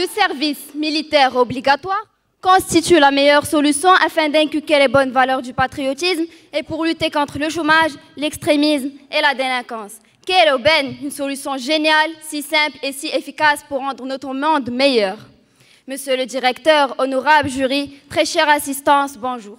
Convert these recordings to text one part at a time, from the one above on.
Le service militaire obligatoire constitue la meilleure solution afin d'inculquer les bonnes valeurs du patriotisme et pour lutter contre le chômage, l'extrémisme et la délinquance. Quelle aubaine, une solution géniale, si simple et si efficace pour rendre notre monde meilleur. Monsieur le directeur, honorable jury, très chère assistance, bonjour.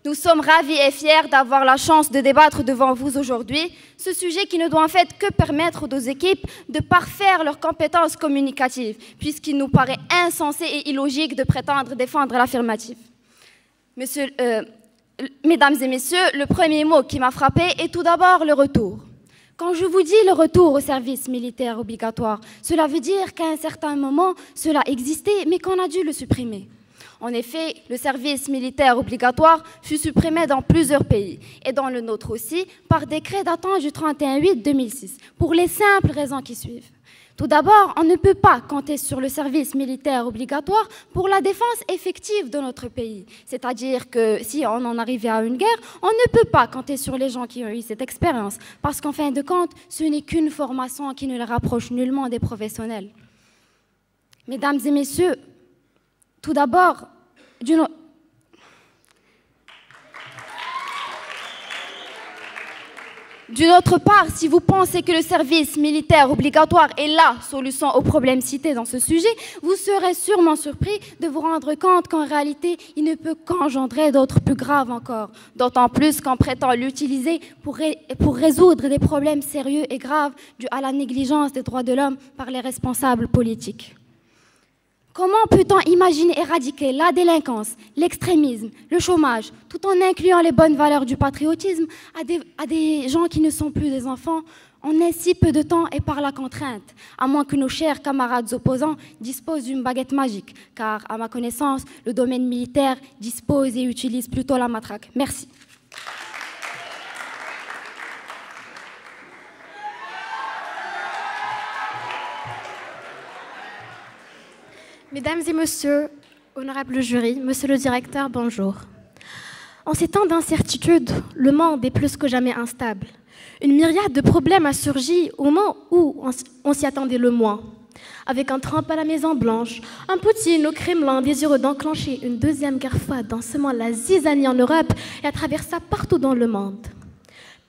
Nous sommes ravis et fiers d'avoir la chance de débattre devant vous aujourd'hui, ce sujet qui ne doit en fait que permettre aux équipes de parfaire leurs compétences communicatives, puisqu'il nous paraît insensé et illogique de prétendre défendre l'affirmative. Mesdames et messieurs, le premier mot qui m'a frappé est tout d'abord le retour. Quand je vous dis le retour au service militaire obligatoire, cela veut dire qu'à un certain moment, cela existait, mais qu'on a dû le supprimer. En effet, le service militaire obligatoire fut supprimé dans plusieurs pays, et dans le nôtre aussi, par décret datant du 31/8/2006, pour les simples raisons qui suivent. Tout d'abord, on ne peut pas compter sur le service militaire obligatoire pour la défense effective de notre pays. C'est-à-dire que si on en arrivait à une guerre, on ne peut pas compter sur les gens qui ont eu cette expérience, parce qu'en fin de compte, ce n'est qu'une formation qui ne les rapproche nullement des professionnels. Mesdames et messieurs, tout d'abord, d'une autre part, si vous pensez que le service militaire obligatoire est la solution aux problèmes cités dans ce sujet, vous serez sûrement surpris de vous rendre compte qu'en réalité, il ne peut qu'engendrer d'autres plus graves encore. D'autant plus qu'on prétend l'utiliser pour résoudre des problèmes sérieux et graves dus à la négligence des droits de l'homme par les responsables politiques. Comment peut-on imaginer éradiquer la délinquance, l'extrémisme, le chômage, tout en incluant les bonnes valeurs du patriotisme à des gens qui ne sont plus des enfants en un si peu de temps et par la contrainte, à moins que nos chers camarades opposants disposent d'une baguette magique, car, à ma connaissance, le domaine militaire dispose et utilise plutôt la matraque. Merci. Mesdames et messieurs, honorable jury, monsieur le directeur, bonjour. En ces temps d'incertitude, le monde est plus que jamais instable. Une myriade de problèmes a surgi au moment où on s'y attendait le moins. Avec un Trump à la Maison-Blanche, un Poutine au Kremlin désireux d'enclencher une deuxième guerre froide dans seulement la zizanie en Europe et à travers ça partout dans le monde.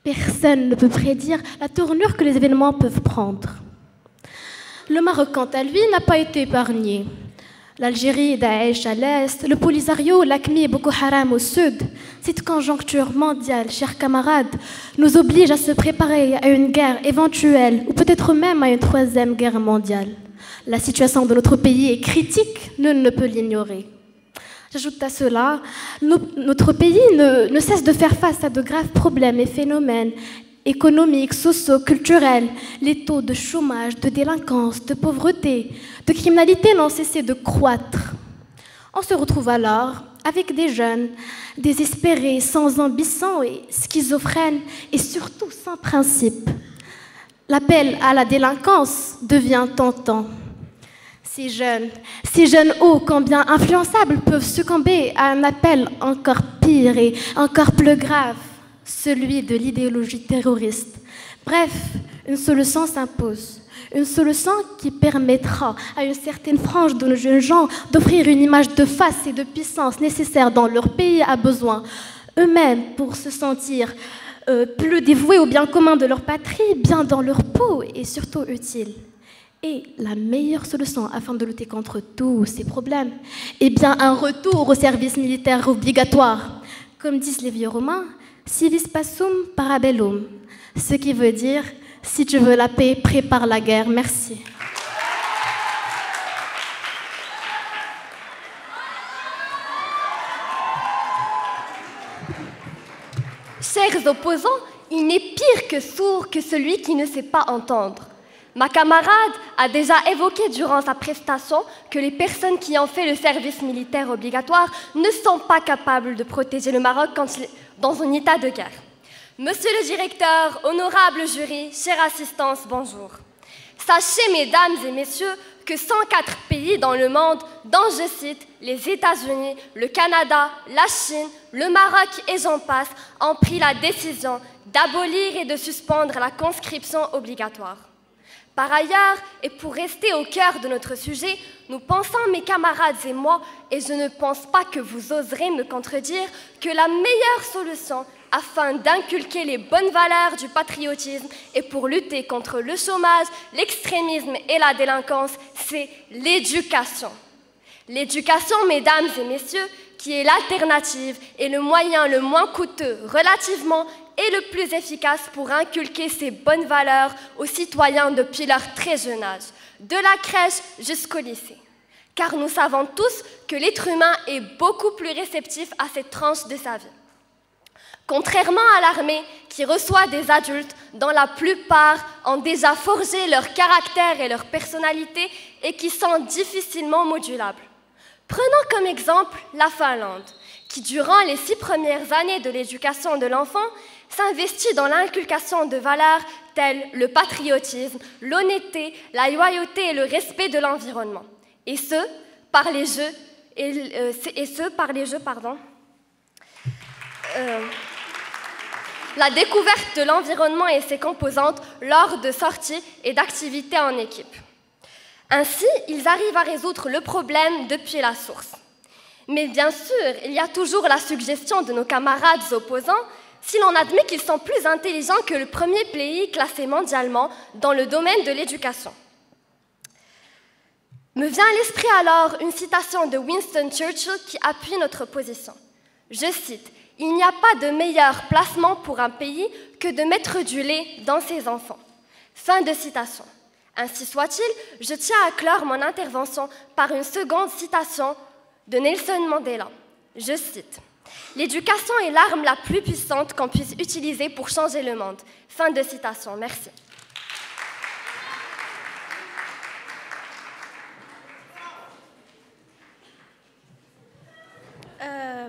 Personne ne peut prédire la tournure que les événements peuvent prendre. Le Maroc, quant à lui, n'a pas été épargné. L'Algérie, Daesh à l'est, le Polisario, l'AQMI et Boko Haram au sud. Cette conjoncture mondiale, chers camarades, nous oblige à se préparer à une guerre éventuelle ou peut-être même à une troisième guerre mondiale. La situation de notre pays est critique, nul ne peut l'ignorer. J'ajoute à cela, notre pays ne cesse de faire face à de graves problèmes et phénomènes économiques, sociaux, culturels. Les taux de chômage, de délinquance, de pauvreté, de criminalité n'ont cessé de croître. On se retrouve alors avec des jeunes désespérés, sans ambition et schizophrènes et surtout sans principe. L'appel à la délinquance devient tentant. Ces jeunes ô combien influençables peuvent succomber à un appel encore pire et encore plus grave, celui de l'idéologie terroriste. Bref, une solution s'impose. Une solution qui permettra à une certaine frange de nos jeunes gens d'offrir une image de face et de puissance nécessaire dont leur pays a besoin, eux-mêmes pour se sentir plus dévoués au bien commun de leur patrie, bien dans leur peau et surtout utiles. Et la meilleure solution afin de lutter contre tous ces problèmes, est bien un retour au service militaire obligatoire. Comme disent les vieux Romains, civis pacem para bellum, ce qui veut dire si tu veux la paix, prépare la guerre. Merci. Chers opposants, il n'est pire que sourd que celui qui ne sait pas entendre. Ma camarade a déjà évoqué durant sa prestation que les personnes qui ont fait le service militaire obligatoire ne sont pas capables de protéger le Maroc quand il est dans un état de guerre. Monsieur le directeur, honorable jury, chère assistance, bonjour. Sachez, mesdames et messieurs, que 104 pays dans le monde, dont je cite les États-Unis, le Canada, la Chine, le Maroc et j'en passe, ont pris la décision d'abolir et de suspendre la conscription obligatoire. Par ailleurs, et pour rester au cœur de notre sujet, nous pensons, mes camarades et moi, et je ne pense pas que vous oserez me contredire, que la meilleure solution afin d'inculquer les bonnes valeurs du patriotisme et pour lutter contre le chômage, l'extrémisme et la délinquance, c'est l'éducation. L'éducation, mesdames et messieurs, qui est l'alternative et le moyen le moins coûteux relativement et le plus efficace pour inculquer ces bonnes valeurs aux citoyens depuis leur très jeune âge, de la crèche jusqu'au lycée. Car nous savons tous que l'être humain est beaucoup plus réceptif à cette tranche de sa vie. Contrairement à l'armée, qui reçoit des adultes dont la plupart ont déjà forgé leur caractère et leur personnalité et qui sont difficilement modulables. Prenons comme exemple la Finlande, qui durant les 6 premières années de l'éducation de l'enfant s'investit dans l'inculcation de valeurs telles le patriotisme, l'honnêteté, la loyauté et le respect de l'environnement. Et ce, par les jeux, la découverte de l'environnement et ses composantes lors de sorties et d'activités en équipe. Ainsi, ils arrivent à résoudre le problème depuis la source. Mais bien sûr, il y a toujours la suggestion de nos camarades opposants si l'on admet qu'ils sont plus intelligents que le premier pays classé mondialement dans le domaine de l'éducation. Me vient à l'esprit alors une citation de Winston Churchill qui appuie notre position. Je cite, « Il n'y a pas de meilleur placement pour un pays que de mettre du lait dans ses enfants. » Fin de citation. Ainsi soit-il, je tiens à clore mon intervention par une seconde citation de Nelson Mandela. Je cite, « L'éducation est l'arme la plus puissante qu'on puisse utiliser pour changer le monde. » Fin de citation. Merci.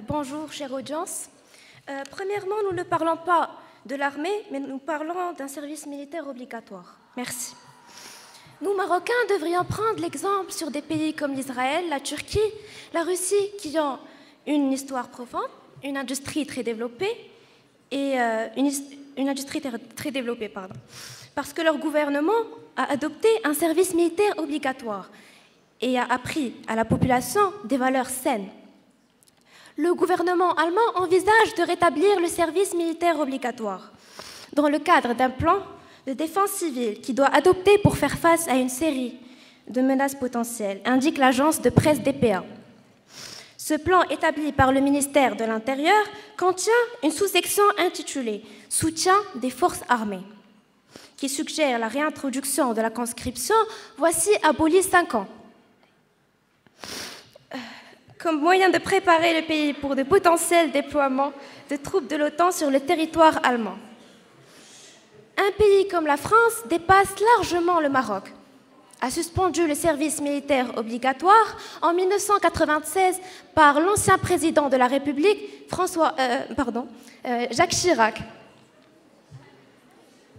Bonjour, chère audience. Premièrement, nous ne parlons pas de l'armée, mais nous parlons d'un service militaire obligatoire. Merci. Nous, Marocains, devrions prendre l'exemple sur des pays comme l'Israël, la Turquie, la Russie, qui ont une histoire profonde, une industrie très développée, parce que leur gouvernement a adopté un service militaire obligatoire et a appris à la population des valeurs saines. Le gouvernement allemand envisage de rétablir le service militaire obligatoire dans le cadre d'un plan de défense civile qu'il doit adopter pour faire face à une série de menaces potentielles, indique l'agence de presse DPA. Ce plan établi par le ministère de l'Intérieur contient une sous-section intitulée « Soutien des forces armées » qui suggère la réintroduction de la conscription, voici abolie 5 ans. Comme moyen de préparer le pays pour de potentiels déploiements de troupes de l'OTAN sur le territoire allemand. Un pays comme la France dépasse largement le Maroc, a suspendu le service militaire obligatoire en 1996 par l'ancien président de la République, Jacques Chirac.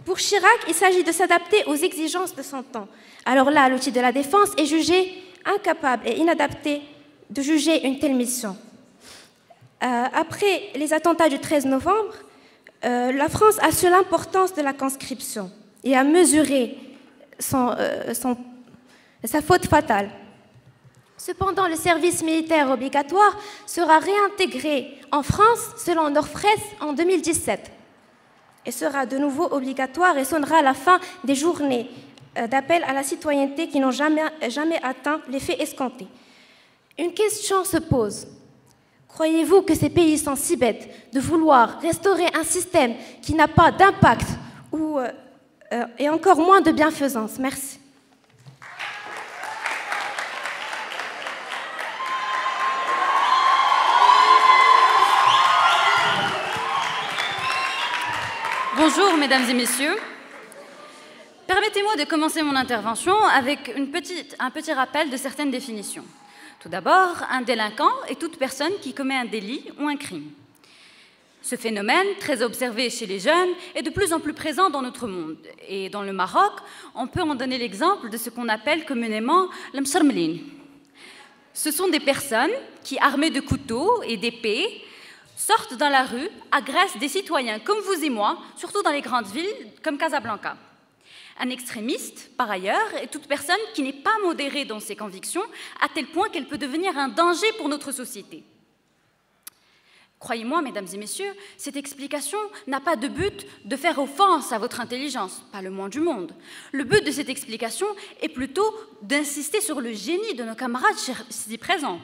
Pour Chirac, il s'agit de s'adapter aux exigences de son temps. Alors là, l'outil de la défense est jugé incapable et inadapté de juger une telle mission. Après les attentats du 13 novembre, la France a su l'importance de la conscription et a mesuré sa faute fatale. Cependant, le service militaire obligatoire sera réintégré en France selon Norfres en 2017 et sera de nouveau obligatoire et sonnera la fin des journées d'appel à la citoyenneté qui n'ont jamais atteint l'effet escompté. Une question se pose. Croyez-vous que ces pays sont si bêtes de vouloir restaurer un système qui n'a pas d'impact et encore moins de bienfaisance? Merci. Bonjour, mesdames et messieurs. Permettez-moi de commencer mon intervention avec un petit rappel de certaines définitions. Tout d'abord, un délinquant est toute personne qui commet un délit ou un crime. Ce phénomène, très observé chez les jeunes, est de plus en plus présent dans notre monde. Et dans le Maroc, on peut en donner l'exemple de ce qu'on appelle communément l'msarmelin. Ce sont des personnes qui, armées de couteaux et d'épées, sortent dans la rue, agressent des citoyens comme vous et moi, surtout dans les grandes villes comme Casablanca. Un extrémiste, par ailleurs, est toute personne qui n'est pas modérée dans ses convictions, à tel point qu'elle peut devenir un danger pour notre société. Croyez-moi, mesdames et messieurs, cette explication n'a pas de but de faire offense à votre intelligence, pas le moins du monde. Le but de cette explication est plutôt d'insister sur le génie de nos camarades ici présents.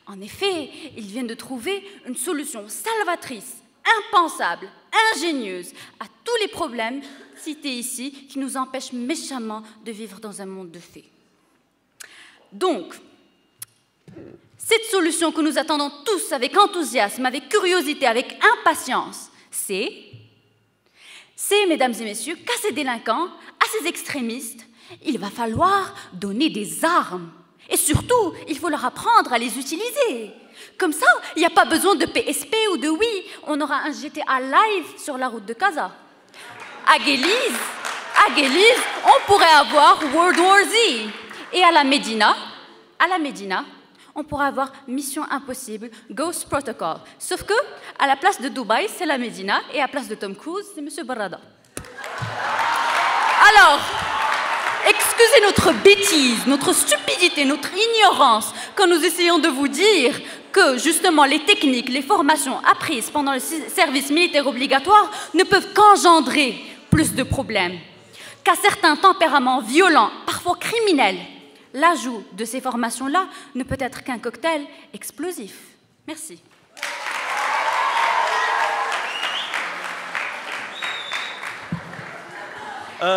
En effet, ils viennent de trouver une solution salvatrice, impensable, ingénieuse à tous les problèmes cités ici qui nous empêchent méchamment de vivre dans un monde de fées. Donc, cette solution que nous attendons tous avec enthousiasme, avec curiosité, avec impatience, c'est, mesdames et messieurs, qu'à ces délinquants, à ces extrémistes, il va falloir donner des armes. Et surtout, il faut leur apprendre à les utiliser. Comme ça, il n'y a pas besoin de PSP ou de Wii. On aura un GTA live sur la route de Casa. À Guéliz, on pourrait avoir World War Z. Et à la Médina, on pourrait avoir Mission Impossible, Ghost Protocol. Sauf que, à la place de Dubaï, c'est la Médina, et à la place de Tom Cruise, c'est M. Barrada. Alors, excusez notre bêtise, notre stupidité, notre ignorance, quand nous essayons de vous dire que, justement, les techniques, les formations apprises pendant le service militaire obligatoire ne peuvent qu'engendrer plus de problèmes. Qu'à certains tempéraments violents, parfois criminels, l'ajout de ces formations-là ne peut être qu'un cocktail explosif. Merci.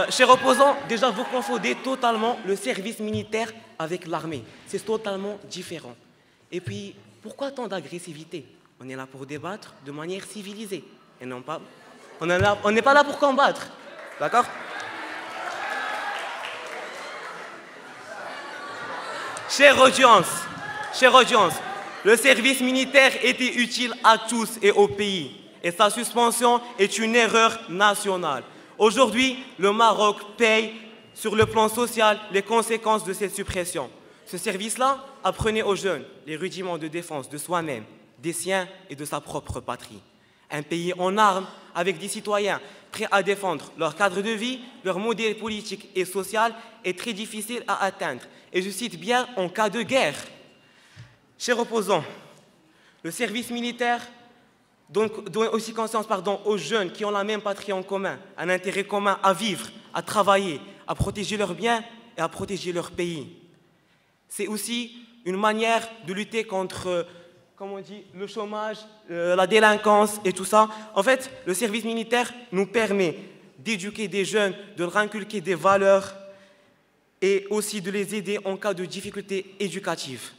Chers opposants, déjà vous confondez totalement le service militaire avec l'armée. C'est totalement différent. Et puis, pourquoi tant d'agressivité? On est là pour débattre de manière civilisée. Et non pas... On n'est pas là pour combattre. D'accord? Chère audience, le service militaire était utile à tous et au pays. Et sa suspension est une erreur nationale. Aujourd'hui, le Maroc paye sur le plan social les conséquences de cette suppression. Ce service-là apprenait aux jeunes les rudiments de défense de soi-même, des siens et de sa propre patrie. Un pays en armes, avec des citoyens prêts à défendre leur cadre de vie, leur modèle politique et social est très difficile à atteindre. Et je cite bien, en cas de guerre. Chers opposants, le service militaire donne aussi conscience aux jeunes qui ont la même patrie en commun, un intérêt commun à vivre, à travailler, à protéger leurs biens et à protéger leur pays. C'est aussi une manière de lutter contre, comme on dit, le chômage, la délinquance et tout ça. En fait, le service militaire nous permet d'éduquer des jeunes, de leur inculquer des valeurs et aussi de les aider en cas de difficultés éducatives.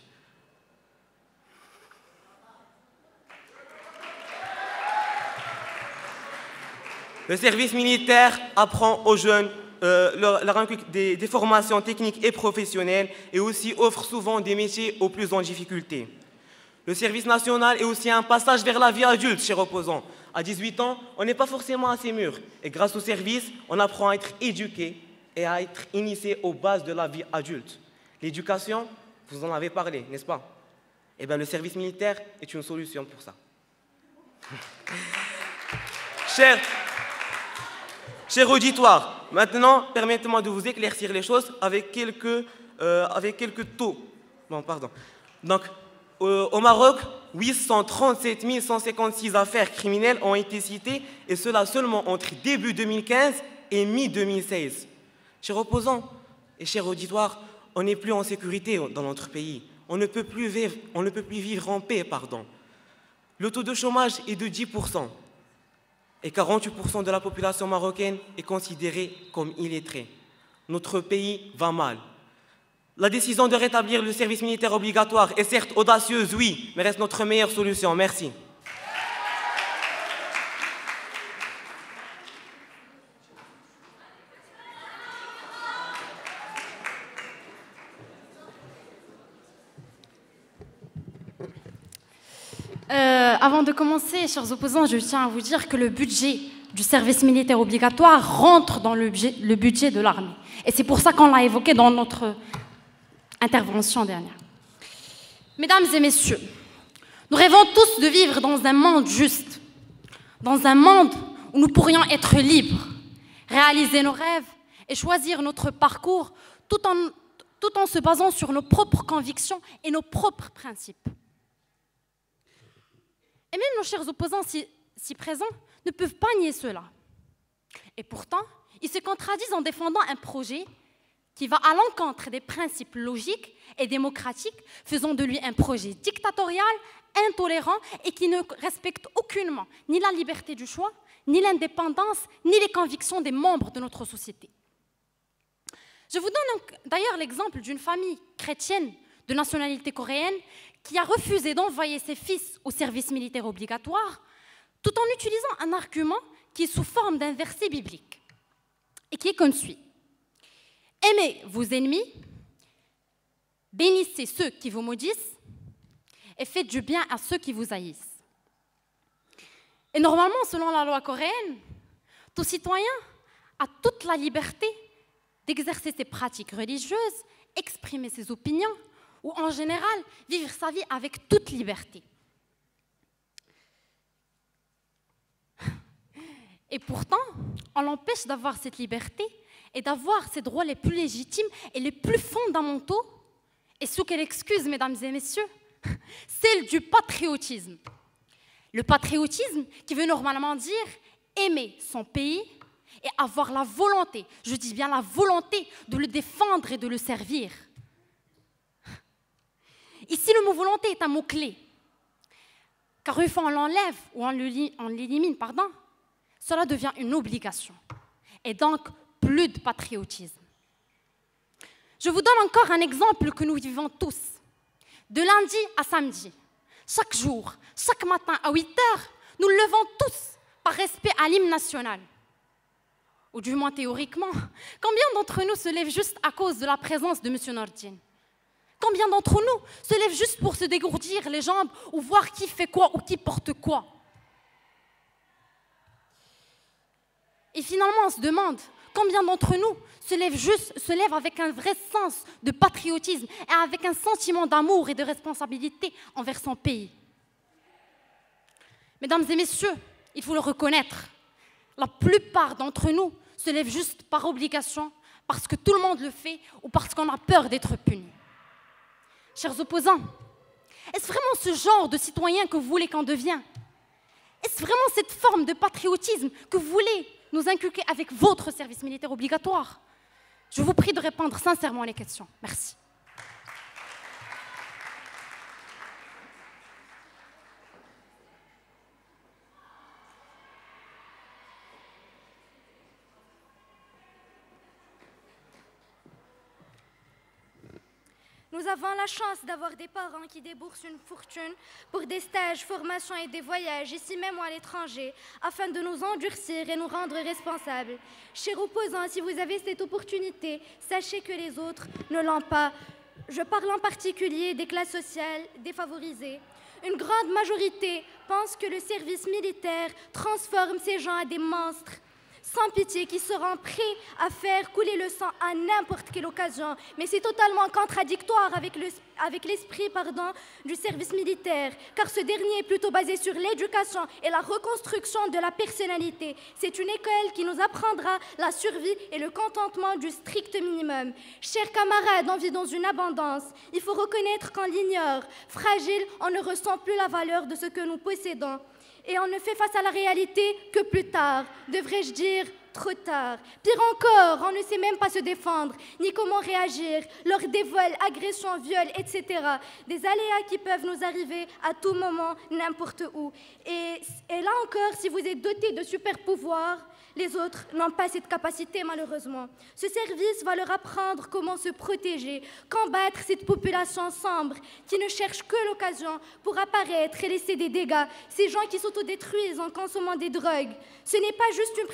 Le service militaire apprend aux jeunes, leur inculque des formations techniques et professionnelles et aussi offre souvent des métiers aux plus en difficulté. Le service national est aussi un passage vers la vie adulte, chers opposants. À 18 ans, on n'est pas forcément assez mûr. Et grâce au service, on apprend à être éduqué et à être initié aux bases de la vie adulte. L'éducation, vous en avez parlé, n'est-ce pas? Eh bien, le service militaire est une solution pour ça. Cher auditoire, maintenant, permettez-moi de vous éclaircir les choses avec quelques taux. Bon, pardon. Donc, au Maroc, 837 156 affaires criminelles ont été citées, et cela seulement entre début 2015 et mi-2016. Chers opposants et chers auditoires, on n'est plus en sécurité dans notre pays. On ne peut plus vivre en paix, pardon. Le taux de chômage est de 10%. Et 48% de la population marocaine est considérée comme illettrée. Notre pays va mal. La décision de rétablir le service militaire obligatoire est certes audacieuse, oui, mais reste notre meilleure solution. Merci. Avant de commencer, chers opposants, je tiens à vous dire que le budget du service militaire obligatoire rentre dans le budget de l'armée. Et c'est pour ça qu'on l'a évoqué dans notre intervention dernière. Mesdames et messieurs, nous rêvons tous de vivre dans un monde juste, dans un monde où nous pourrions être libres, réaliser nos rêves et choisir notre parcours tout en se basant sur nos propres convictions et nos propres principes. Et même nos chers opposants si présents ne peuvent pas nier cela. Et pourtant, ils se contradisent en défendant un projet qui va à l'encontre des principes logiques et démocratiques, faisant de lui un projet dictatorial, intolérant et qui ne respecte aucunement ni la liberté du choix, ni l'indépendance, ni les convictions des membres de notre société. Je vous donne d'ailleurs l'exemple d'une famille chrétienne de nationalité coréenne qui a refusé d'envoyer ses fils au service militaire obligatoire tout en utilisant un argument qui est sous forme d'un verset biblique et qui est comme suit. Aimez vos ennemis, bénissez ceux qui vous maudissent et faites du bien à ceux qui vous haïssent. Et normalement, selon la loi coréenne, tout citoyen a toute la liberté d'exercer ses pratiques religieuses, exprimer ses opinions ou en général vivre sa vie avec toute liberté. Et pourtant, on l'empêche d'avoir cette liberté et d'avoir ses droits les plus légitimes et les plus fondamentaux. Et sous quelle excuse, mesdames et messieurs? Celle du patriotisme. Le patriotisme qui veut normalement dire aimer son pays et avoir la volonté, je dis bien la volonté, de le défendre et de le servir. Ici, le mot volonté est un mot-clé. Car une fois on l'enlève ou on l'élimine, cela devient une obligation. Et donc, plus de patriotisme. Je vous donne encore un exemple que nous vivons tous. De lundi à samedi, chaque jour, chaque matin à 8 heures, nous levons tous par respect à l'hymne national. Ou du moins théoriquement, combien d'entre nous se lèvent juste à cause de la présence de M. Nordin? Combien d'entre nous se lèvent juste pour se dégourdir les jambes ou voir qui fait quoi ou qui porte quoi? Et finalement, on se demande combien d'entre nous se lèvent avec un vrai sens de patriotisme et avec un sentiment d'amour et de responsabilité envers son pays. Mesdames et messieurs, il faut le reconnaître, la plupart d'entre nous se lèvent juste par obligation, parce que tout le monde le fait ou parce qu'on a peur d'être puni. Chers opposants, est-ce vraiment ce genre de citoyen que vous voulez qu'on devienne? Est-ce vraiment cette forme de patriotisme que vous voulez nous inculquer avec votre service militaire obligatoire? Je vous prie de répondre sincèrement à les questions. Merci. Nous avons la chance d'avoir des parents qui déboursent une fortune pour des stages, formations et des voyages, ici même ou à l'étranger, afin de nous endurcir et nous rendre responsables. Chers opposants, si vous avez cette opportunité, sachez que les autres ne l'ont pas. Je parle en particulier des classes sociales défavorisées. Une grande majorité pense que le service militaire transforme ces gens en des monstres sans pitié, qui seront prêts à faire couler le sang à n'importe quelle occasion. Mais c'est totalement contradictoire avec l'esprit du service militaire, car ce dernier est plutôt basé sur l'éducation et la reconstruction de la personnalité. C'est une école qui nous apprendra la survie et le contentement du strict minimum. Chers camarades, on vit dans une abondance. Il faut reconnaître qu'on l'ignore. Fragile, on ne ressent plus la valeur de ce que nous possédons. Et on ne fait face à la réalité que plus tard, devrais-je dire trop tard. Pire encore, on ne sait même pas se défendre, ni comment réagir lors des vols, agressions, viols, etc. Des aléas qui peuvent nous arriver à tout moment, n'importe où. Et là encore, si vous êtes doté de super pouvoirs, les autres n'ont pas cette capacité, malheureusement. Ce service va leur apprendre comment se protéger, combattre cette population sombre qui ne cherche que l'occasion pour apparaître et laisser des dégâts. Ces gens qui s'autodétruisent en consommant des drogues. Ce n'est pas juste une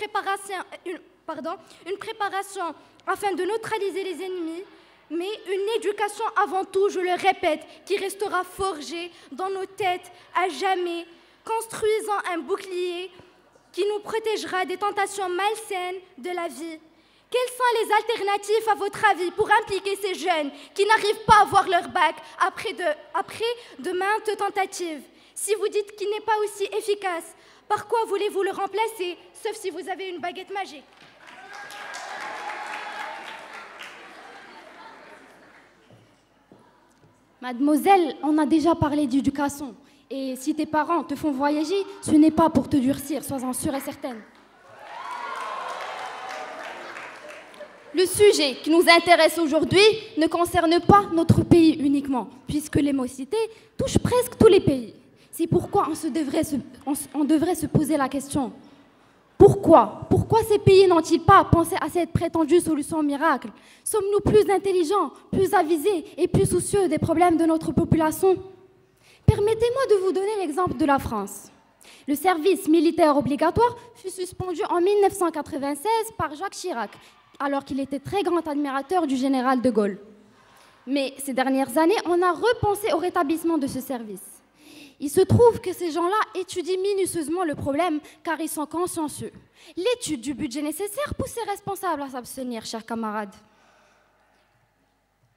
préparation afin de neutraliser les ennemis, mais une éducation avant tout, je le répète, qui restera forgée dans nos têtes à jamais, construisant un bouclier qui nous protégera des tentations malsaines de la vie. Quelles sont les alternatives, à votre avis, pour impliquer ces jeunes qui n'arrivent pas à avoir leur bac après de maintes tentatives? Si vous dites qu'il n'est pas aussi efficace, par quoi voulez-vous le remplacer, sauf si vous avez une baguette magique? Mademoiselle, on a déjà parlé d'éducation. Et si tes parents te font voyager, ce n'est pas pour te durcir, sois-en sûre et certaine. Le sujet qui nous intéresse aujourd'hui ne concerne pas notre pays uniquement, puisque l'émocité touche presque tous les pays. C'est pourquoi on devrait se poser la question. Pourquoi ces pays n'ont-ils pas pensé à cette prétendue solution miracle? Sommes-nous plus intelligents, plus avisés et plus soucieux des problèmes de notre population? Permettez-moi de vous donner l'exemple de la France. Le service militaire obligatoire fut suspendu en 1996 par Jacques Chirac, alors qu'il était très grand admirateur du général de Gaulle. Mais ces dernières années, on a repensé au rétablissement de ce service. Il se trouve que ces gens-là étudient minutieusement le problème car ils sont consciencieux. L'étude du budget nécessaire pousse les responsables à s'abstenir, chers camarades.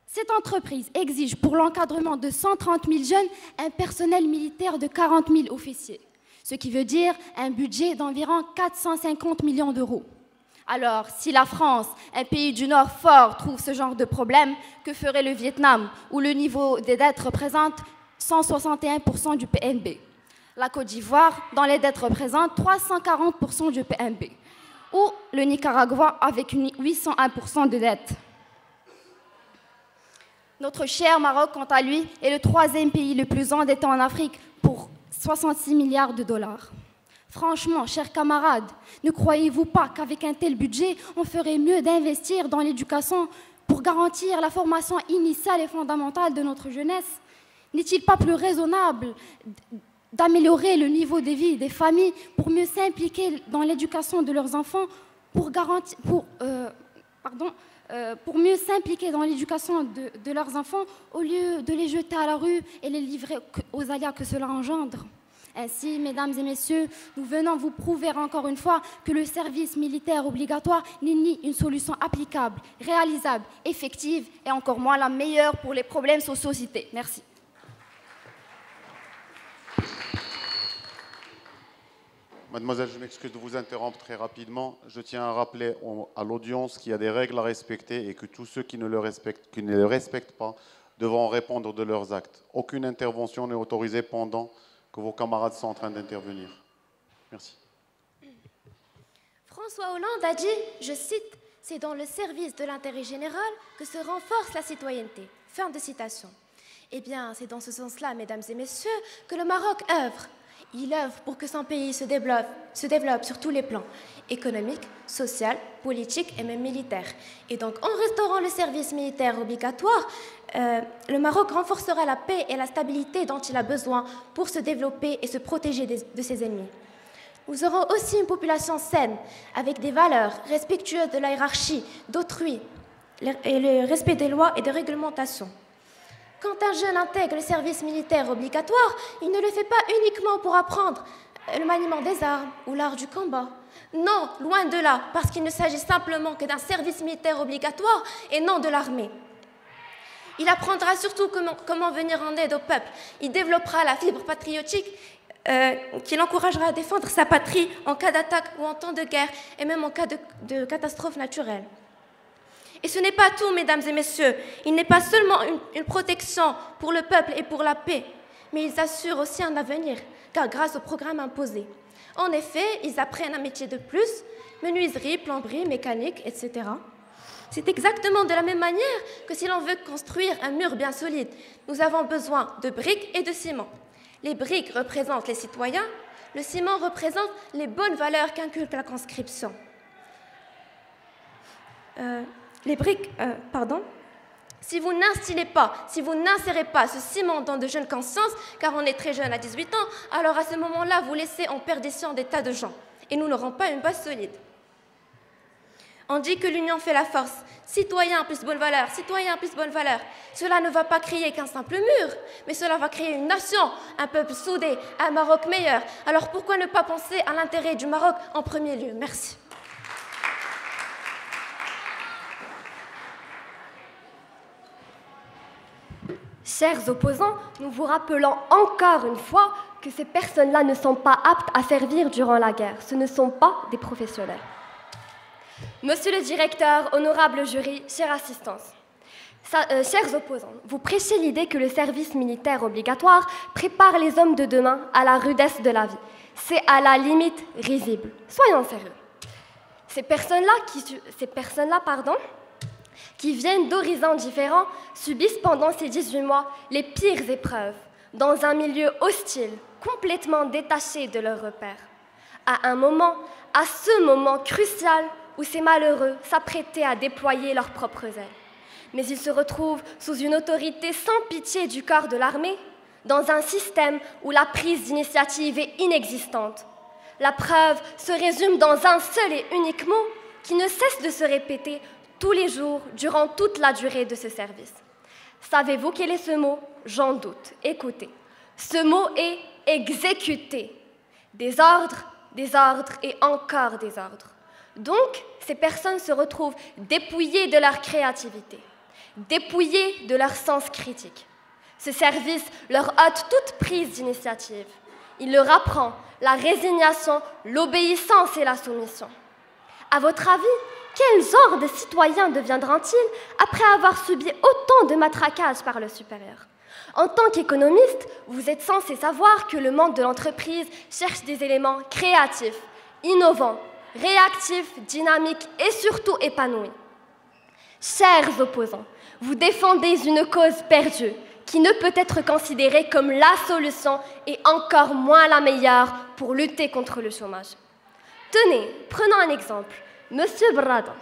Cette entreprise exige pour l'encadrement de 130 000 jeunes un personnel militaire de 40 000 officiers, ce qui veut dire un budget d'environ 450 millions d'euros. Alors, si la France, un pays du Nord fort, trouve ce genre de problème, que ferait le Vietnam, où le niveau des dettes représente 161% du PNB? La Côte d'Ivoire, dont les dettes représentent 340% du PNB. Ou le Nicaragua, avec 801% de dettes. Notre cher Maroc, quant à lui, est le troisième pays le plus endetté en Afrique pour 66 milliards de dollars. Franchement, chers camarades, ne croyez-vous pas qu'avec un tel budget, on ferait mieux d'investir dans l'éducation pour garantir la formation initiale et fondamentale de notre jeunesse? N'est-il pas plus raisonnable d'améliorer le niveau de vie des familles pour mieux s'impliquer dans l'éducation de leurs enfants, pour mieux s'impliquer dans l'éducation de leurs enfants au lieu de les jeter à la rue et les livrer aux aléas que cela engendre? Ainsi, mesdames et messieurs, nous venons vous prouver encore une fois que le service militaire obligatoire n'est ni une solution applicable, réalisable, effective et encore moins la meilleure pour les problèmes sociaux-cités. Merci. Mademoiselle, je m'excuse de vous interrompre très rapidement. Je tiens à rappeler à l'audience qu'il y a des règles à respecter et que tous ceux qui ne les respectent pas devront répondre de leurs actes. Aucune intervention n'est autorisée pendant que vos camarades sont en train d'intervenir. Merci. François Hollande a dit, je cite, « C'est dans le service de l'intérêt général que se renforce la citoyenneté ». Fin de citation. Eh bien, c'est dans ce sens-là, mesdames et messieurs, que le Maroc œuvre. Il œuvre pour que son pays se développe sur tous les plans, économique, social, politique et même militaire. Et donc, en restaurant le service militaire obligatoire, le Maroc renforcera la paix et la stabilité dont il a besoin pour se développer et se protéger de ses ennemis. Nous aurons aussi une population saine, avec des valeurs respectueuses de la hiérarchie, d'autrui, et le respect des lois et des réglementations. Quand un jeune intègre le service militaire obligatoire, il ne le fait pas uniquement pour apprendre le maniement des armes ou l'art du combat. Non, loin de là, parce qu'il ne s'agit simplement que d'un service militaire obligatoire et non de l'armée. Il apprendra surtout comment venir en aide au peuple. Il développera la fibre patriotique qui l'encouragera à défendre sa patrie en cas d'attaque ou en temps de guerre et même en cas de catastrophe naturelle. Et ce n'est pas tout, mesdames et messieurs. Il n'est pas seulement une protection pour le peuple et pour la paix, mais ils assurent aussi un avenir, car grâce au programme imposé. En effet, ils apprennent un métier de plus, menuiserie, plomberie, mécanique, etc. C'est exactement de la même manière que si l'on veut construire un mur bien solide. Nous avons besoin de briques et de ciment. Les briques représentent les citoyens, le ciment représente les bonnes valeurs qu'inculque la conscription. Si vous n'instillez pas, si vous n'insérez pas ce ciment dans de jeunes consciences, car on est très jeune à 18 ans, alors à ce moment-là, vous laissez en perdition des tas de gens. Et nous n'aurons pas une base solide. On dit que l'union fait la force. Citoyens plus bonne valeur, citoyens plus bonne valeur. Cela ne va pas créer qu'un simple mur, mais cela va créer une nation, un peuple soudé, un Maroc meilleur. Alors pourquoi ne pas penser à l'intérêt du Maroc en premier lieu? Merci. Chers opposants, nous vous rappelons encore une fois que ces personnes-là ne sont pas aptes à servir durant la guerre. Ce ne sont pas des professionnels. Monsieur le directeur, honorable jury, chère assistance, Chers opposants, vous prêchez l'idée que le service militaire obligatoire prépare les hommes de demain à la rudesse de la vie. C'est à la limite risible. Soyons sérieux. Ces personnes-là qui viennent d'horizons différents subissent pendant ces 18 mois les pires épreuves, dans un milieu hostile, complètement détaché de leurs repères. À ce moment crucial où ces malheureux s'apprêtaient à déployer leurs propres ailes. Mais ils se retrouvent sous une autorité sans pitié du corps de l'armée, dans un système où la prise d'initiative est inexistante. La preuve se résume dans un seul et unique mot qui ne cesse de se répéter tous les jours durant toute la durée de ce service. Savez-vous quel est ce mot? J'en doute. Écoutez. Ce mot est exécuter. Des ordres et encore des ordres. Donc, ces personnes se retrouvent dépouillées de leur créativité, dépouillées de leur sens critique. Ce service leur ôte toute prise d'initiative. Il leur apprend la résignation, l'obéissance et la soumission. À votre avis, quel genre de citoyens deviendront-ils après avoir subi autant de matraquage par le supérieur? En tant qu'économiste, vous êtes censé savoir que le monde de l'entreprise cherche des éléments créatifs, innovants, réactifs, dynamiques et surtout épanouis. Chers opposants, vous défendez une cause perdue qui ne peut être considérée comme la solution et encore moins la meilleure pour lutter contre le chômage. Tenez, prenons un exemple. Monsieur Bradin,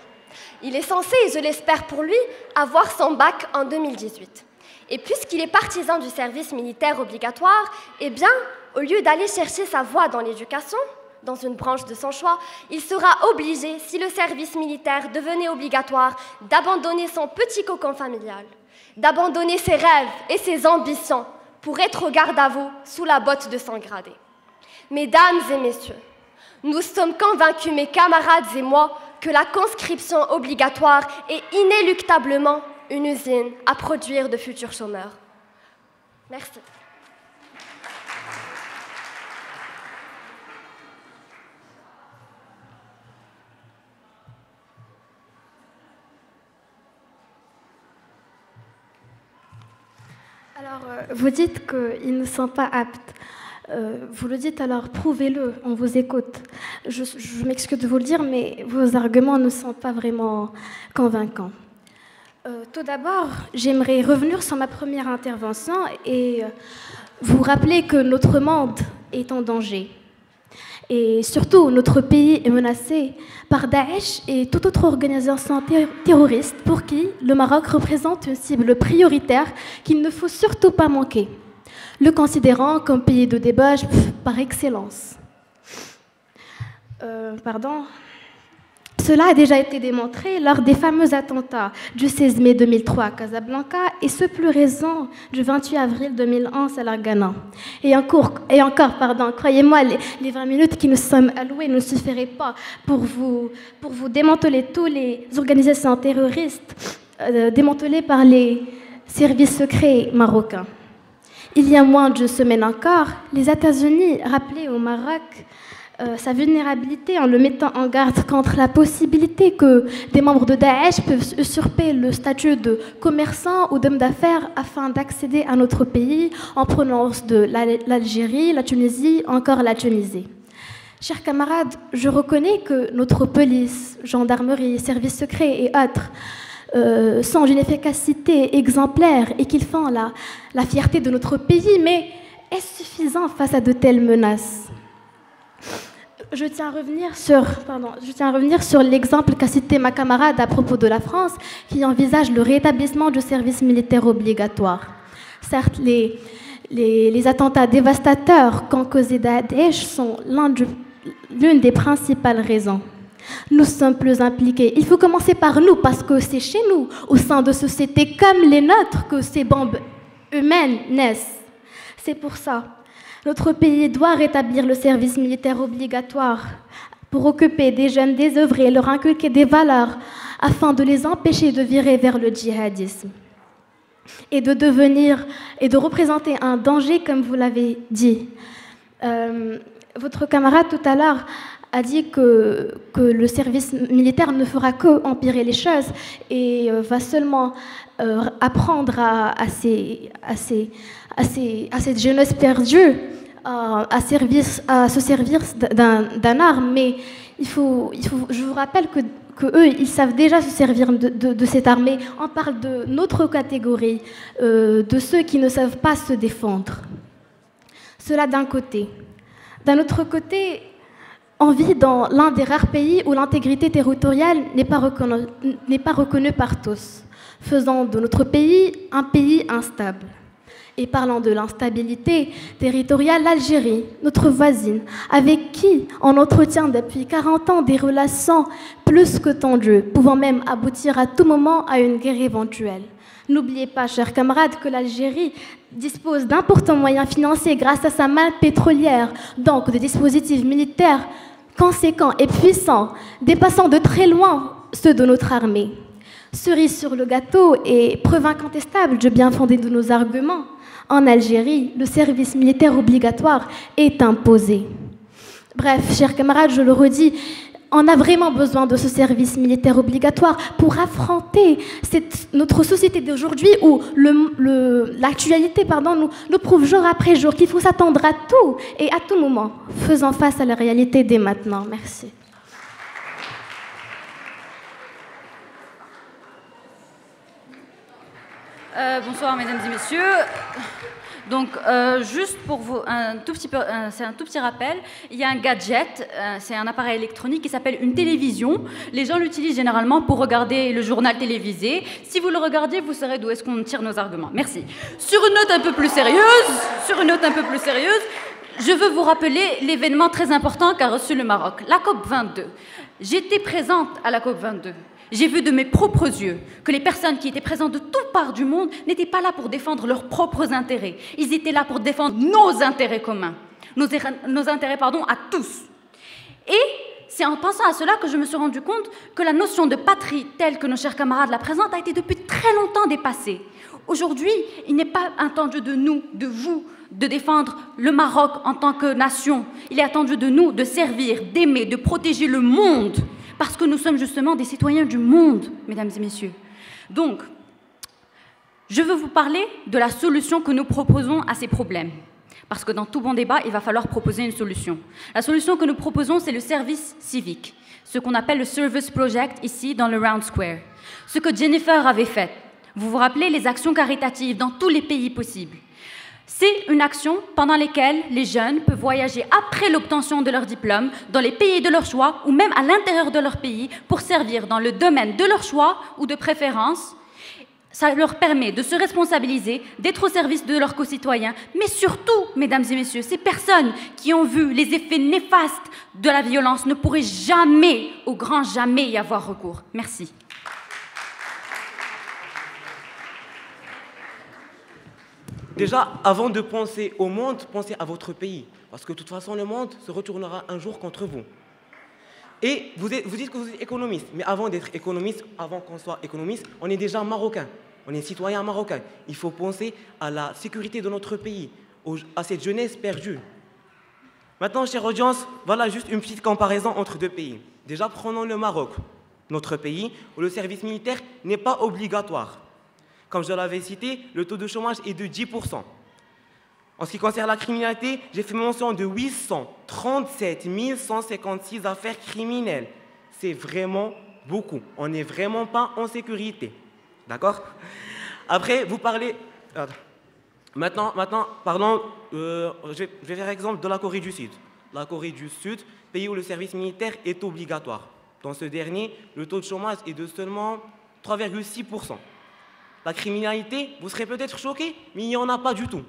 il est censé, et je l'espère pour lui, avoir son bac en 2018. Et puisqu'il est partisan du service militaire obligatoire, eh bien, au lieu d'aller chercher sa voie dans l'éducation, dans une branche de son choix, il sera obligé, si le service militaire devenait obligatoire, d'abandonner son petit cocon familial, d'abandonner ses rêves et ses ambitions pour être au garde à vous sous la botte de son gradé. Mesdames et messieurs, nous sommes convaincus, mes camarades et moi, que la conscription obligatoire est inéluctablement une usine à produire de futurs chômeurs. Merci. Alors, vous dites qu'ils ne sont pas aptes. Vous le dites, alors prouvez-le, on vous écoute. Je m'excuse de vous le dire, mais vos arguments ne sont pas vraiment convaincants. Tout d'abord, j'aimerais revenir sur ma première intervention et vous rappeler que notre monde est en danger. Et surtout, notre pays est menacé par Daesh et toute autre organisation terroriste pour qui le Maroc représente une cible prioritaire qu'il ne faut surtout pas manquer, le considérant comme pays de débauche par excellence. Cela a déjà été démontré lors des fameux attentats du 16 mai 2003 à Casablanca et ce plus récent du 28 avril 2011 à Largana. Et encore, croyez-moi, les 20 minutes qui nous sommes allouées ne suffiraient pas pour vous démanteler toutes les organisations terroristes démantelées par les services secrets marocains. Il y a moins d'une semaine encore, les États-Unis rappelaient au Maroc sa vulnérabilité en le mettant en garde contre la possibilité que des membres de Daesh peuvent usurper le statut de commerçant ou d'homme d'affaires afin d'accéder à notre pays en provenance de l'Algérie, la Tunisie, encore la Tunisie. Chers camarades, je reconnais que notre police, gendarmerie, services secrets et autres sont d'une efficacité exemplaire et qu'ils font la fierté de notre pays, mais est-ce suffisant face à de telles menaces ? Je tiens à revenir sur l'exemple qu'a cité ma camarade à propos de la France, qui envisage le rétablissement du service militaire obligatoire. Certes, les attentats dévastateurs qu'ont causé Daesh sont l'une des principales raisons. Nous sommes plus impliqués. Il faut commencer par nous, parce que c'est chez nous, au sein de sociétés comme les nôtres, que ces bombes humaines naissent. C'est pour ça. Notre pays doit rétablir le service militaire obligatoire pour occuper des jeunes désœuvrés et leur inculquer des valeurs afin de les empêcher de virer vers le djihadisme et de représenter un danger, comme vous l'avez dit. Votre camarade tout à l'heure a dit que le service militaire ne fera que empirer les choses et va seulement apprendre à cette jeunesse perdue à se servir d'un arme. Mais je vous rappelle que eux, ils savent déjà se servir de cette armée. On parle de notre catégorie, de ceux qui ne savent pas se défendre. Cela d'un côté. D'un autre côté, on vit dans l'un des rares pays où l'intégrité territoriale n'est pas reconnue par tous, faisant de notre pays un pays instable. Et parlant de l'instabilité territoriale, l'Algérie, notre voisine, avec qui on entretient depuis 40 ans des relations plus que tendues, pouvant même aboutir à tout moment à une guerre éventuelle. N'oubliez pas, chers camarades, que l'Algérie dispose d'importants moyens financiers grâce à sa manne pétrolière, donc de dispositifs militaires conséquents et puissants, dépassant de très loin ceux de notre armée. Cerise sur le gâteau et preuve incontestable du bien fondé de nos arguments, en Algérie, le service militaire obligatoire est imposé. Bref, chers camarades, je le redis, on a vraiment besoin de ce service militaire obligatoire pour affronter notre société d'aujourd'hui où l'actualité nous prouve jour après jour qu'il faut s'attendre à tout et à tout moment, faisant face à la réalité dès maintenant. Merci. Bonsoir mesdames et messieurs. Donc juste pour vous, c'est un tout petit rappel, il y a un gadget, c'est un appareil électronique qui s'appelle une télévision. Les gens l'utilisent généralement pour regarder le journal télévisé. Si vous le regardez, vous saurez d'où est-ce qu'on tire nos arguments. Merci. Sur une note un peu plus sérieuse, je veux vous rappeler l'événement très important qu'a reçu le Maroc, la COP22. J'étais présente à la COP22. J'ai vu de mes propres yeux que les personnes qui étaient présentes de toutes parts du monde n'étaient pas là pour défendre leurs propres intérêts. Ils étaient là pour défendre nos intérêts communs, nos intérêts à tous. Et c'est en pensant à cela que je me suis rendu compte que la notion de patrie, telle que nos chers camarades la présentent, a été depuis très longtemps dépassée. Aujourd'hui, il n'est pas attendu de nous, de vous, de défendre le Maroc en tant que nation. Il est attendu de nous de servir, d'aimer, de protéger le monde. Parce que nous sommes justement des citoyens du monde, mesdames et messieurs. Donc, je veux vous parler de la solution que nous proposons à ces problèmes. Parce que dans tout bon débat, il va falloir proposer une solution. La solution que nous proposons, c'est le service civique, ce qu'on appelle le Service Project ici dans le Round Square. Ce que Jennifer avait fait. Vous vous rappelez les actions caritatives dans tous les pays possibles. C'est une action pendant laquelle les jeunes peuvent voyager après l'obtention de leur diplôme dans les pays de leur choix ou même à l'intérieur de leur pays pour servir dans le domaine de leur choix ou de préférence. Ça leur permet de se responsabiliser, d'être au service de leurs concitoyens, mais surtout, mesdames et messieurs, ces personnes qui ont vu les effets néfastes de la violence ne pourraient jamais, au grand jamais, y avoir recours. Merci. Déjà, avant de penser au monde, pensez à votre pays. Parce que de toute façon, le monde se retournera un jour contre vous. Et vous dites que vous êtes économiste. Mais avant d'être économiste, avant qu'on soit économiste, on est déjà marocain. On est citoyen marocain. Il faut penser à la sécurité de notre pays, à cette jeunesse perdue. Maintenant, chère audience, voilà juste une petite comparaison entre deux pays. Déjà, prenons le Maroc, notre pays, où le service militaire n'est pas obligatoire. Comme je l'avais cité, le taux de chômage est de 10%. En ce qui concerne la criminalité, j'ai fait mention de 837 156 affaires criminelles. C'est vraiment beaucoup. On n'est vraiment pas en sécurité. D'accord? Après, vous parlez... Maintenant, parlons... je vais faire exemple de la Corée du Sud. La Corée du Sud, pays où le service militaire est obligatoire. Dans ce dernier, le taux de chômage est de seulement 3,6%. La criminalité, vous serez peut-être choqués, mais il n'y en a pas du tout.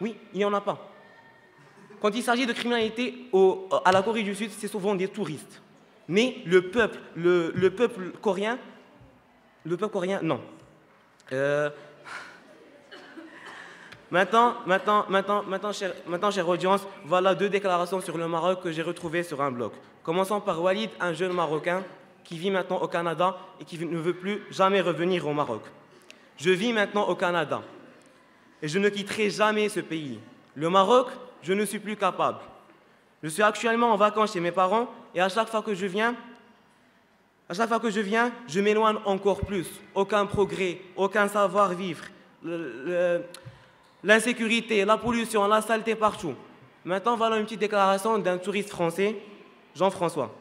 Oui, il n'y en a pas. Quand il s'agit de criminalité à la Corée du Sud, c'est souvent des touristes. Mais le peuple coréen, non. Maintenant, chère audience, voilà deux déclarations sur le Maroc que j'ai retrouvées sur un blog. Commençons par Walid, un jeune Marocain qui vit maintenant au Canada et qui ne veut plus jamais revenir au Maroc. Je vis maintenant au Canada et je ne quitterai jamais ce pays. Le Maroc, je ne suis plus capable. Je suis actuellement en vacances chez mes parents et à chaque fois que je viens, je m'éloigne encore plus. Aucun progrès, aucun savoir-vivre. L'insécurité, la pollution, la saleté partout. Maintenant, voilà une petite déclaration d'un touriste français, Jean-François.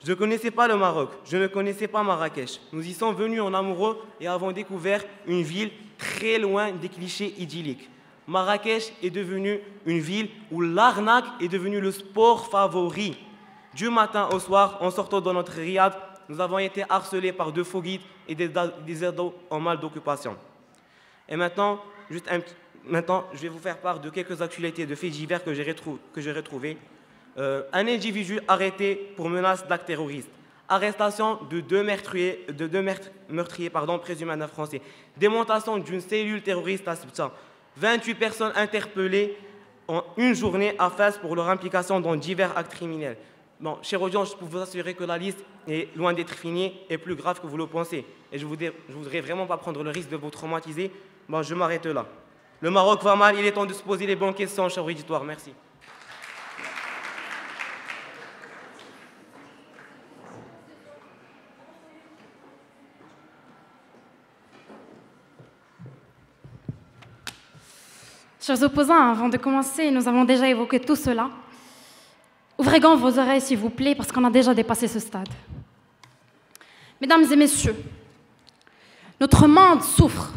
Je ne connaissais pas le Maroc, je ne connaissais pas Marrakech. Nous y sommes venus en amoureux et avons découvert une ville très loin des clichés idylliques. Marrakech est devenue une ville où l'arnaque est devenue le sport favori. Du matin au soir, en sortant de notre riad, nous avons été harcelés par 2 faux guides et des ados en mal d'occupation. Et maintenant, je vais vous faire part de quelques actualités de faits divers que j'ai retrouvés. Un individu arrêté pour menace d'acte terroriste. Arrestation de 2 meurtriers présumés à français. Démontation d'une cellule terroriste à Ceuta. 28 personnes interpellées en une journée à Fès pour leur implication dans divers actes criminels. Bon, chers audience, je peux vous assurer que la liste est loin d'être finie et plus grave que vous le pensez. Et je ne voudrais vraiment pas prendre le risque de vous traumatiser. Bon, je m'arrête là. Le Maroc va mal, il est temps de se poser les bonnes questions, cher auditoire. Merci. Chers opposants, avant de commencer, nous avons déjà évoqué tout cela. Ouvrez grand vos oreilles, s'il vous plaît, parce qu'on a déjà dépassé ce stade. Mesdames et messieurs, notre monde souffre.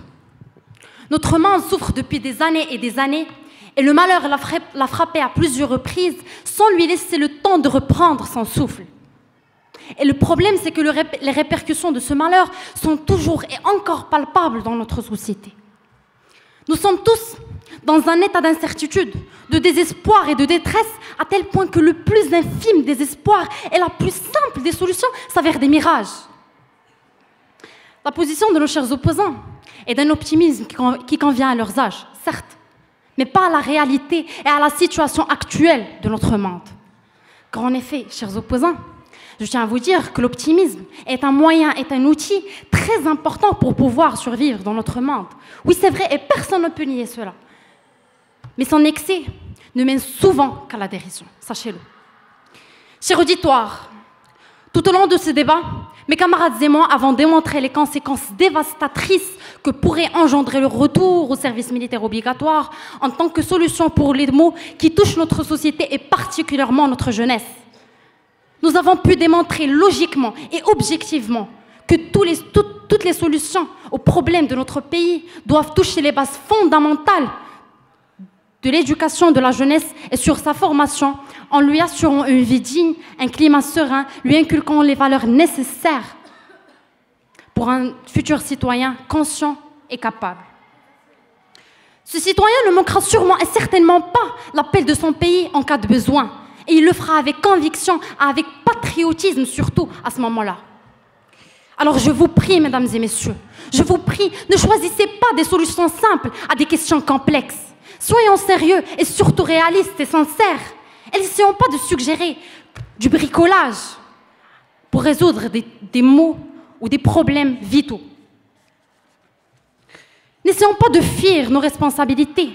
Notre monde souffre depuis des années et des années, et le malheur l'a frappé à plusieurs reprises sans lui laisser le temps de reprendre son souffle. Et le problème, c'est que les répercussions de ce malheur sont toujours et encore palpables dans notre société. Nous sommes tous dans un état d'incertitude, de désespoir et de détresse, à tel point que le plus infime des espoirs et la plus simple des solutions s'avèrent des mirages. La position de nos chers opposants est d'un optimisme qui convient à leur âge, certes, mais pas à la réalité et à la situation actuelle de notre monde. Car en effet, chers opposants, je tiens à vous dire que l'optimisme est un moyen, est un outil très important pour pouvoir survivre dans notre monde. Oui, c'est vrai, et personne ne peut nier cela. Mais son excès ne mène souvent qu'à la dérision, sachez-le. Cher auditoire, tout au long de ce débat, mes camarades et moi avons démontré les conséquences dévastatrices que pourrait engendrer le retour au service militaire obligatoire en tant que solution pour les maux qui touchent notre société et particulièrement notre jeunesse. Nous avons pu démontrer logiquement et objectivement que toutes les solutions aux problèmes de notre pays doivent toucher les bases fondamentales de l'éducation de la jeunesse et sur sa formation, en lui assurant une vie digne, un climat serein, lui inculquant les valeurs nécessaires pour un futur citoyen conscient et capable. Ce citoyen ne manquera sûrement et certainement pas l'appel de son pays en cas de besoin. Et il le fera avec conviction, avec patriotisme surtout à ce moment-là. Alors je vous prie, mesdames et messieurs, je vous prie, ne choisissez pas des solutions simples à des questions complexes. Soyons sérieux et surtout réalistes et sincères. Et n'essayons pas de suggérer du bricolage pour résoudre des maux ou des problèmes vitaux. N'essayons pas de fuir nos responsabilités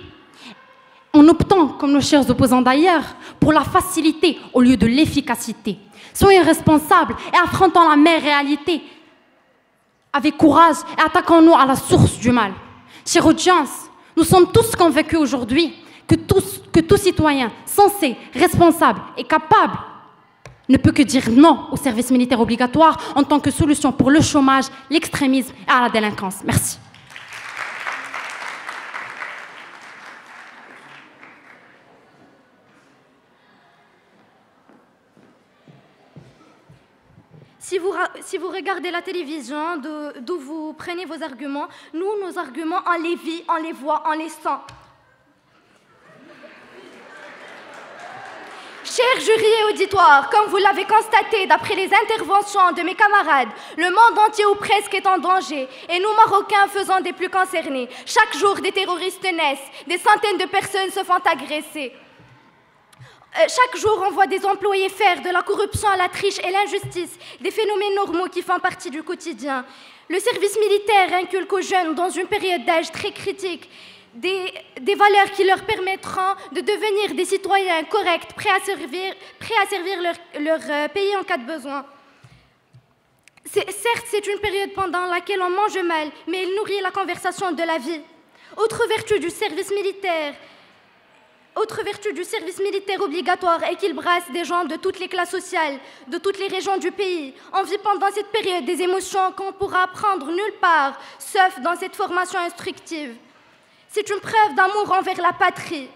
en optant, comme nos chers opposants d'ailleurs, pour la facilité au lieu de l'efficacité. Soyons responsables et affrontons la mère réalité avec courage et attaquons-nous à la source du mal. Chère audience, nous sommes tous convaincus aujourd'hui que tout citoyen censé, responsable et capable ne peut que dire non au service militaire obligatoire en tant que solution pour le chômage, l'extrémisme et à la délinquance. Merci. Si vous regardez la télévision, d'où vous prenez vos arguments, nous, nos arguments, on les vit, on les voit, on les sent. Chers jurys et auditoires, comme vous l'avez constaté d'après les interventions de mes camarades, le monde entier ou presque est en danger et nous, Marocains, faisons des plus concernés. Chaque jour, des terroristes naissent, des centaines de personnes se font agresser. Chaque jour, on voit des employés faire de la corruption à la triche et l'injustice, des phénomènes normaux qui font partie du quotidien. Le service militaire inculque aux jeunes, dans une période d'âge très critique, des valeurs qui leur permettront de devenir des citoyens corrects, prêts à servir leur pays en cas de besoin. Certes, c'est une période pendant laquelle on mange mal, mais elle nourrit la conversation de la vie. Autre vertu du service militaire obligatoire est qu'il brasse des gens de toutes les classes sociales, de toutes les régions du pays. On vit pendant cette période des émotions qu'on pourra apprendre nulle part, sauf dans cette formation instructive. C'est une preuve d'amour envers la patrie.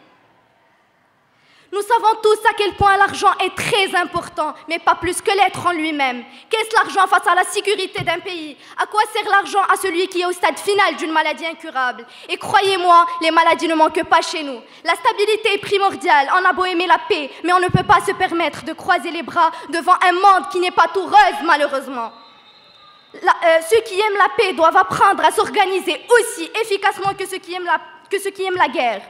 Nous savons tous à quel point l'argent est très important, mais pas plus que l'être en lui-même. Qu'est-ce l'argent face à la sécurité d'un pays? À quoi sert l'argent à celui qui est au stade final d'une maladie incurable? Et croyez-moi, les maladies ne manquent pas chez nous. La stabilité est primordiale. On a beau aimer la paix, mais on ne peut pas se permettre de croiser les bras devant un monde qui n'est pas tout rose, malheureusement. Ceux qui aiment la paix doivent apprendre à s'organiser aussi efficacement que ceux qui aiment la guerre.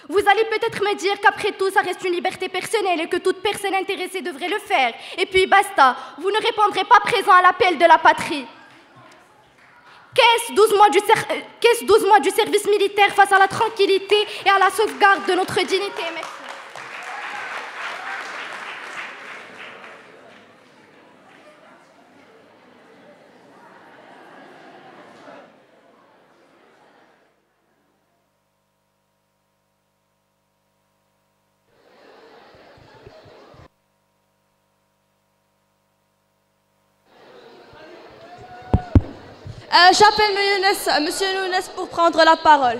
Vous allez peut-être me dire qu'après tout, ça reste une liberté personnelle et que toute personne intéressée devrait le faire. Et puis basta, vous ne répondrez pas présent à l'appel de la patrie. Qu'est-ce 12 mois du service militaire face à la tranquillité et à la sauvegarde de notre dignité? Merci. J'appelle M. Younes pour prendre la parole.